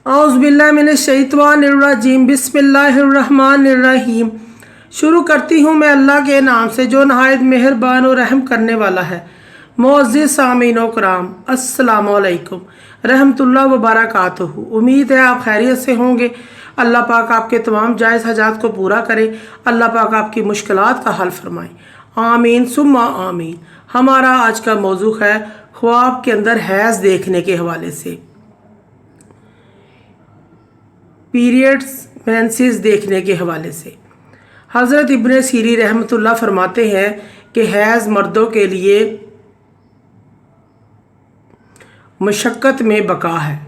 औज़ुबिल्लाहिमिनश्शैतानिर्रजीम बिस्मिल्लाहिर्रहमानिर्रहीम। शुरू करती हूँ मैं अल्लाह के नाम से जो नहायत मेहरबान और रहम करने वाला है। मोअज़्ज़िज़ सामीन व कराम, अस्सलामु अलैकुम रहमतुल्लाह व बरकातुहू। उम्मीद है आप खैरियत से होंगे। अल्लाह पाक आपके तमाम जायज़ हजात को पूरा करे। अल्लाह पाक आपकी मुश्किलात का हल फरमाए। आमीन सुम्मा आमीन। हमारा आज का मौजू है ख्वाब के अंदर हैज़ देखने के हवाले से। पीरियड्स मेंसेस देखने के हवाले से हज़रत इब्न सीरी रहमतुल्लाह फरमाते हैं कि हैज़ मर्दों के लिए मशक्क़त में बका है।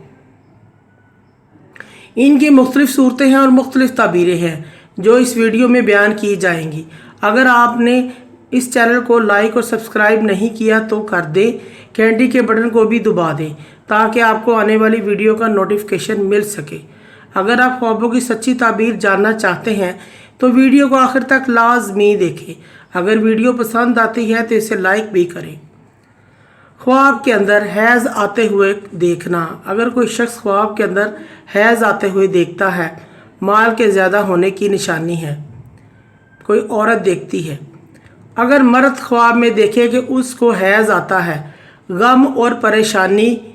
इनकी मुख्तलिफ़ सूरतें हैं और मुख्तलिफ़ ताबीरें हैं जो इस वीडियो में बयान की जाएंगी। अगर आपने इस चैनल को लाइक और सब्सक्राइब नहीं किया तो कर दें, घंटी के बटन को भी दबा दें ताकि आपको आने वाली वीडियो का नोटिफिकेशन मिल सके। अगर आप ख्वाबों की सच्ची ताबीर जानना चाहते हैं तो वीडियो को आखिर तक लाजमी देखें। अगर वीडियो पसंद आती है तो इसे लाइक भी करें। ख्वाब के अंदर हैज़ आते हुए देखना। अगर कोई शख्स ख्वाब के अंदर हैज़ आते हुए देखता है, माल के ज़्यादा होने की निशानी है। कोई औरत देखती है, अगर मर्द ख्वाब में देखे कि उसको हैज़ आता है, गम और परेशानी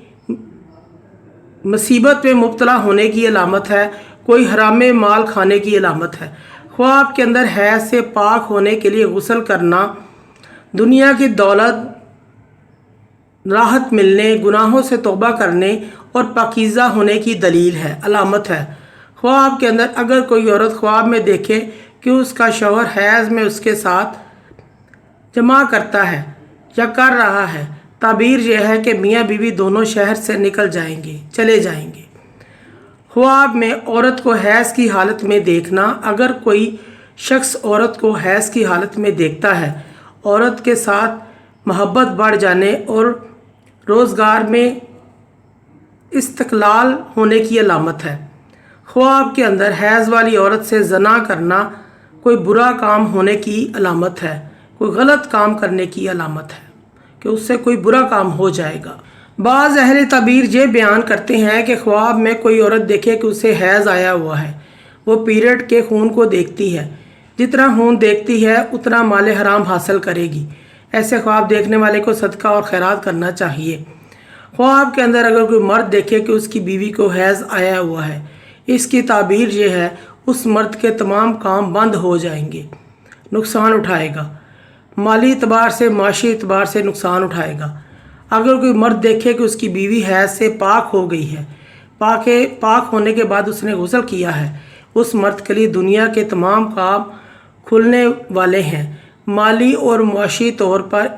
मुसीबत में मुब्तला होने की अलामत है। कोई हरामे माल खाने की अलामत है। ख्वाब के अंदर हैज़ से पाक होने के लिए गुस्ल करना दुनिया की दौलत, राहत मिलने, गुनाहों से तौबा करने और पाकीज़ा होने की दलील है, अलामत है। ख्वाब के अंदर अगर कोई औरत ख्वाब में देखे कि उसका शौहर हैज़ में उसके साथ जमा करता है या कर रहा है, ताबीर यह है कि मियाँ बीवी दोनों शहर से निकल जाएंगे, चले जाएंगे। ख्वाब में औरत को हैज़ की हालत में देखना। अगर कोई शख्स औरत को हैज़ की हालत में देखता है, औरत के साथ मोहब्बत बढ़ जाने और रोज़गार में इस्तक़लाल होने की अलामत है। ख्वाब के अंदर हैज़ वाली औरत से ज़ना करना कोई बुरा काम होने की अलामत है, कोई गलत काम करने की अलामत है कि उससे कोई बुरा काम हो जाएगा। बाज़ अहले तबीर ये बयान करते हैं कि ख्वाब में कोई औरत देखे कि उसे हैज़ आया हुआ है, वो पीरियड के खून को देखती है। जितना खून देखती है उतना माल हराम हासिल करेगी। ऐसे ख्वाब देखने वाले को सदका और खैरात करना चाहिए। ख्वाब के अंदर अगर कोई मर्द देखे कि उसकी बीवी को हैज़ आया हुआ है, इसकी ताबीर ये है उस मर्द के तमाम काम बंद हो जाएंगे, नुकसान उठाएगा, माली एतबार से, माशी एतबार से नुकसान उठाएगा। अगर कोई मर्द देखे कि उसकी बीवी हैज़ से पाक हो गई है, पाक होने के बाद उसने गुस्ल किया है, उस मर्द के लिए दुनिया के तमाम काम खुलने वाले हैं, माली और माशी तौर पर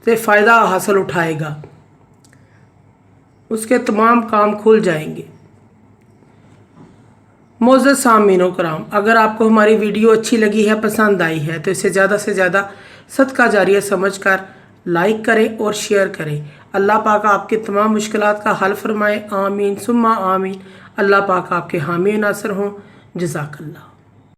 से फ़ायदा हासिल उठाएगा, उसके तमाम काम खुल जाएंगे। मोअज़्ज़िज़ सामीन व कराम, अगर आपको हमारी वीडियो अच्छी लगी है, पसंद आई है तो इसे ज़्यादा से ज़्यादा सदका जारिया समझकर लाइक करें और शेयर करें। अल्लाह पाक आपके तमाम मुश्किलात का हल फरमाए। आमीन सुम्मा आमीन। अल्लाह पाक आपके हामी नासर हों। जज़ाकल्लाह।